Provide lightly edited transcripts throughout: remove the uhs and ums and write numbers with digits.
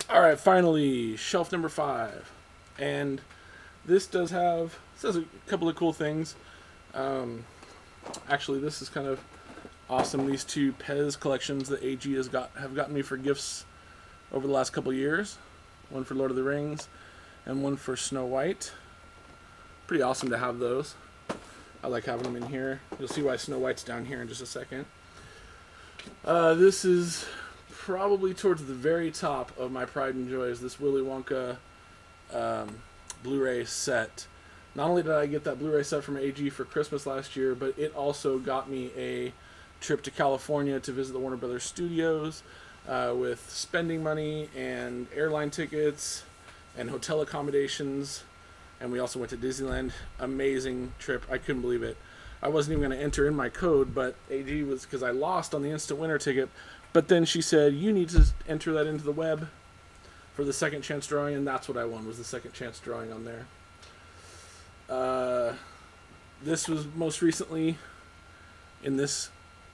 Alright, finally, shelf number 5. And this does have, says a couple of cool things. Actually, this is kind of awesome. These two Pez collections that AG have gotten me for gifts over the last couple of years. One for Lord of the Rings and one for Snow White. Pretty awesome to have those. I like having them in here. You'll see why Snow White's down here in just a second. This is probably towards the very top of my pride and joys, this Willy Wonka Blu-ray set. Not only did I get that Blu-ray set from AG for Christmas last year, but it also got me a trip to California to visit the Warner Brothers studios with spending money and airline tickets and hotel accommodations. And we also went to Disneyland. Amazing trip. I couldn't believe it. I wasn't even going to enter in my code, but AG was, because I lost on the instant winner ticket. But then she said, you need to enter that into the web for the second chance drawing, and that's what I won, was the second chance drawing on there. This was most recently in this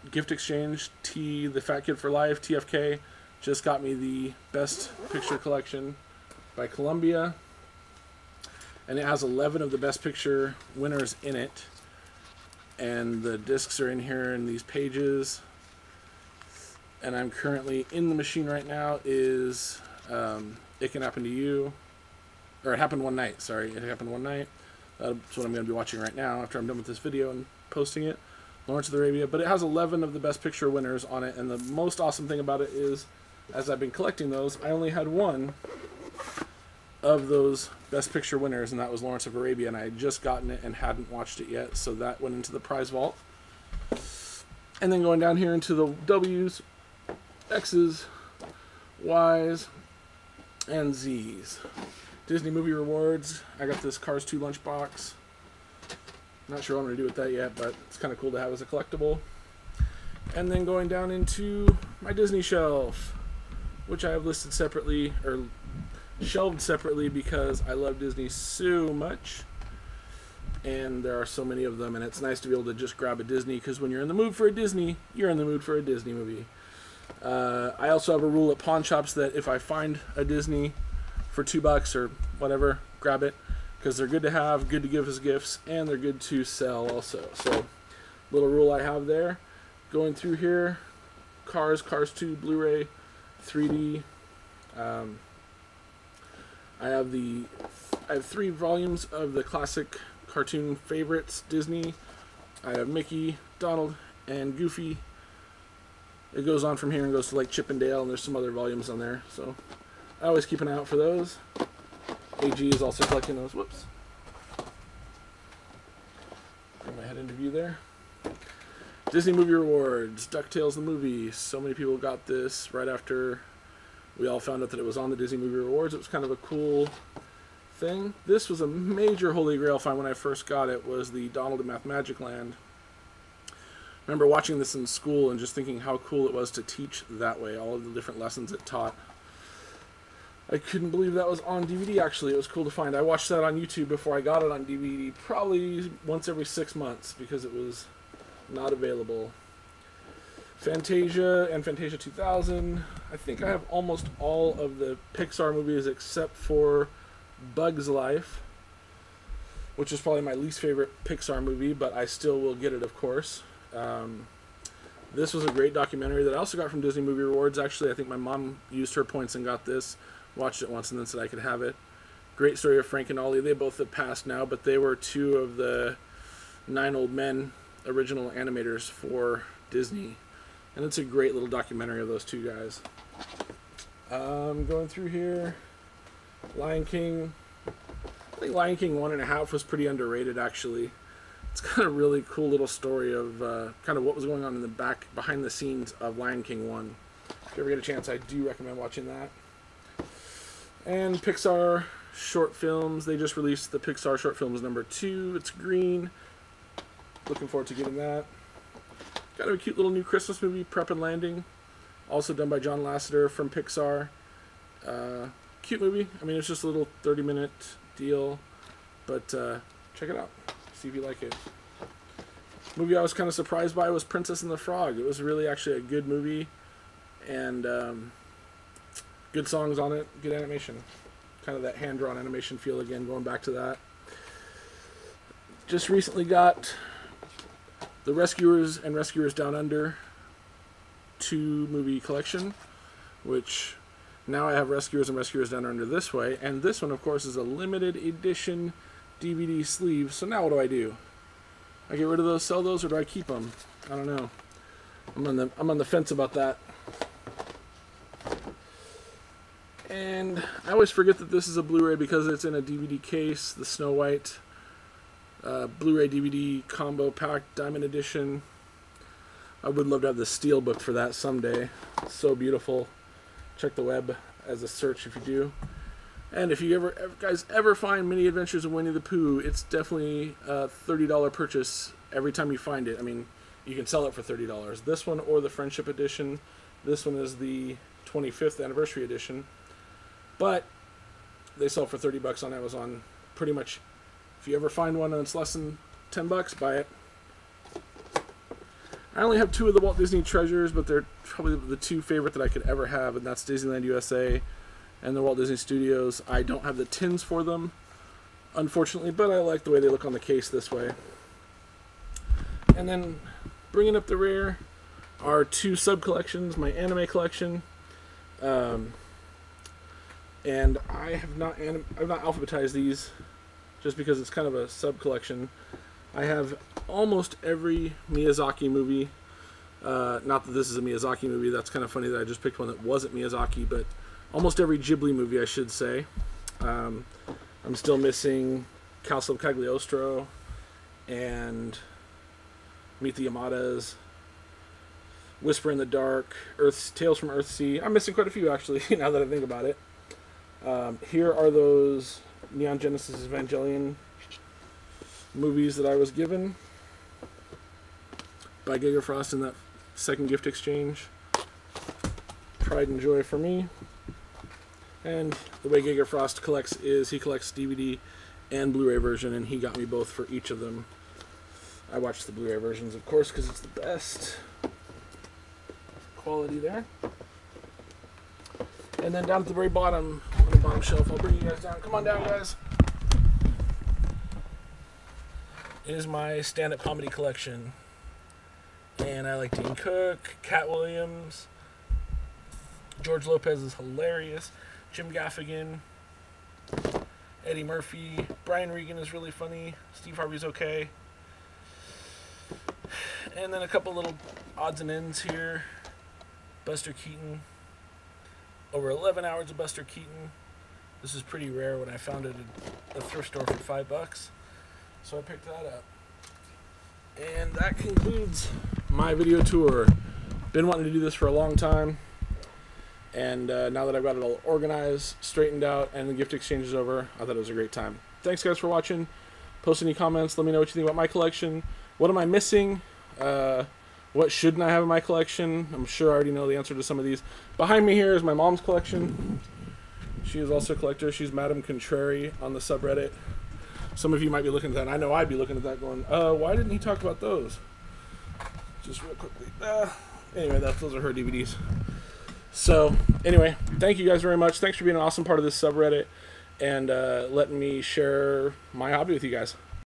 gift exchange. The Fat Kid for Life, TFK, just got me the Best Picture Collection by Columbia. And it has 11 of the Best Picture winners in it. And the discs are in here in these pages. And I'm currently in the machine right now is It Can Happen to You. Or It Happened One Night, sorry. It Happened One Night. That's what I'm going to be watching right now after I'm done with this video and posting it. Lawrence of Arabia. But it has 11 of the Best Picture winners on it. And the most awesome thing about it is, as I've been collecting those, I only had one of those Best Picture winners, and that was Lawrence of Arabia, and I had just gotten it and hadn't watched it yet, so that went into the prize vault. And then going down here into the W's, X's, Y's, and Z's. Disney Movie Rewards. I got this Cars 2 lunchbox. Not sure what I'm going to do with that yet, but it's kind of cool to have as a collectible. And then going down into my Disney shelf, which I have listed separately, or shelved separately, because I love Disney so much, and there are so many of them, and it's nice to be able to just grab a Disney, because when you're in the mood for a Disney, you're in the mood for a Disney movie. I also have a rule at pawn shops that if I find a Disney for $2 or whatever, grab it, because they're good to have, good to give as gifts, and they're good to sell also. So, little rule I have there. Going through here, Cars 2 Blu-ray 3D. I have 3 volumes of the classic cartoon favorites, Disney. I have Mickey, Donald, and Goofy. It goes on from here and goes to like Chip and Dale, and there's some other volumes on there. So I always keep an eye out for those. AG is also collecting those. Whoops. Bring my head into view there. Disney Movie Rewards, DuckTales the movie. So many people got this right after we all found out that it was on the Disney Movie Rewards. It was kind of a cool thing. This was a major Holy Grail find when I first got it, was the Donald in Mathmagic Land. I remember watching this in school and just thinking how cool it was to teach that way, all of the different lessons it taught. I couldn't believe that was on DVD, actually. It was cool to find. I watched that on YouTube before I got it on DVD, probably once every 6 months, because it was not available. Fantasia and Fantasia 2000. I think I have almost all of the Pixar movies except for Bug's Life, which is probably my least favorite Pixar movie, but I still will get it, of course. This was a great documentary that I also got from Disney Movie Rewards. Actually, I think my mom used her points and got this, watched it once, and then said I could have it. Great story of Frank and Ollie. They both have passed now, but they were 2 of the 9 Old Men original animators for Disney. And it's a great little documentary of those 2 guys. Going through here, Lion King. I think Lion King 1.5 was pretty underrated, actually. It's got a really cool little story of kind of what was going on in the behind the scenes of Lion King 1. If you ever get a chance, I do recommend watching that. And Pixar short films. They just released the Pixar short films #2. It's green. Looking forward to getting that. Kind of a cute little new Christmas movie, Prep and Landing. Also done by John Lasseter from Pixar. Cute movie. I mean, it's just a little 30-minute deal. But check it out. See if you like it. Movie I was kind of surprised by was Princess and the Frog. It was really actually a good movie. And Good songs on it, good animation. Kind of that hand-drawn animation feel again, going back to that. Just recently got the Rescuers and Rescuers Down Under 2 movie collection, which now I have Rescuers and Rescuers Down Under this way, and this one, of course, is a limited edition DVD sleeve. So now what do? I get rid of those, sell those, or do I keep them? I don't know. I'm on the fence about that. And I always forget that this is a Blu-ray because it's in a DVD case, the Snow White Blu-ray DVD combo pack diamond edition. I would love to have the steelbook for that someday. It's so beautiful. Check the web as a search if you do. And if you guys ever find Mini Adventures of Winnie the Pooh, it's definitely a $30 purchase every time you find it. I mean, you can sell it for $30. This one or the Friendship Edition. This one is the 25th anniversary edition. But they sell for $30 on Amazon. Pretty much, if you ever find one and it's less than $10, buy it. I only have 2 of the Walt Disney Treasures, but they're probably the 2 favorite that I could ever have, and that's Disneyland USA and the Walt Disney Studios. I don't have the tins for them, unfortunately, but I like the way they look on the case this way. And then bringing up the rear are 2 sub-collections, my anime collection. And I've not alphabetized these just because it's kind of a sub-collection. I have almost every Miyazaki movie. Not that this is a Miyazaki movie. That's kind of funny that I just picked one that wasn't Miyazaki, but almost every Ghibli movie, I should say. I'm still missing Castle of Cagliostro and Meet the Yamadas, Whisper in the Dark, Tales from Earthsea. I'm missing quite a few, actually, now that I think about it. Here are those Neon Genesis Evangelion movies that I was given by Giga Frost in that second gift exchange. Pride and joy for me. And the way Giga Frost collects is he collects DVD and Blu-ray version, and he got me both for each of them. I watched the Blu-ray versions, of course, because it's the best quality there. And then down at the very bottom, on the bottom shelf, I'll bring you guys down. Come on down, guys. Is my stand-up comedy collection. And I like Dean Cook, Cat Williams, George Lopez is hilarious, Jim Gaffigan, Eddie Murphy, Brian Regan is really funny, Steve Harvey's okay. And then a couple little odds and ends here. Buster Keaton. Over 11 hours of Buster Keaton. This is pretty rare when I found it at a thrift store for $5. So I picked that up. And that concludes my video tour. Been wanting to do this for a long time. And now that I've got it all organized, straightened out, and the gift exchange is over, I thought it was a great time. Thanks guys for watching. Post any comments. Let me know what you think about my collection. What am I missing? What shouldn't I have in my collection? I'm sure I already know the answer to some of these. Behind me here is my mom's collection. She is also a collector. She's Madame Contrary on the subreddit. Some of you might be looking at that. I know I'd be looking at that going, why didn't he talk about those? Just real quickly. Anyway, those are her DVDs. So, anyway, thank you guys very much. Thanks for being an awesome part of this subreddit and letting me share my hobby with you guys.